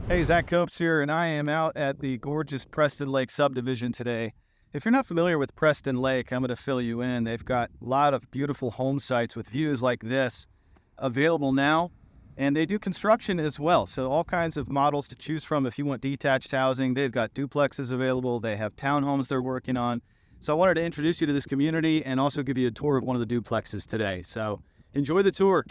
Hey, Zach Koops here, and I am out at the gorgeous Preston Lake subdivision today. If you're not familiar with Preston Lake, I'm going to fill you in. They've got a lot of beautiful home sites with views like this available now, and they do construction as well. So all kinds of models to choose from if you want detached housing. They've got duplexes available. They have townhomes they're working on. So I wanted to introduce you to this community and also give you a tour of one of the duplexes today. So enjoy the tour.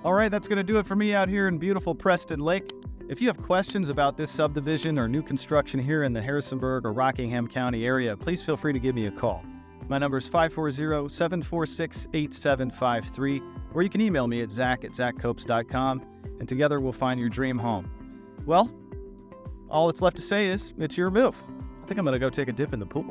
All right, that's going to do it for me out here in beautiful Preston Lake. If you have questions about this subdivision or new construction here in the Harrisonburg or Rockingham County area, please feel free to give me a call. My number is 540-746-8753, or you can email me at zach@zachkoops.com, and together we'll find your dream home. Well, all that's left to say is, it's your move. I think I'm going to go take a dip in the pool.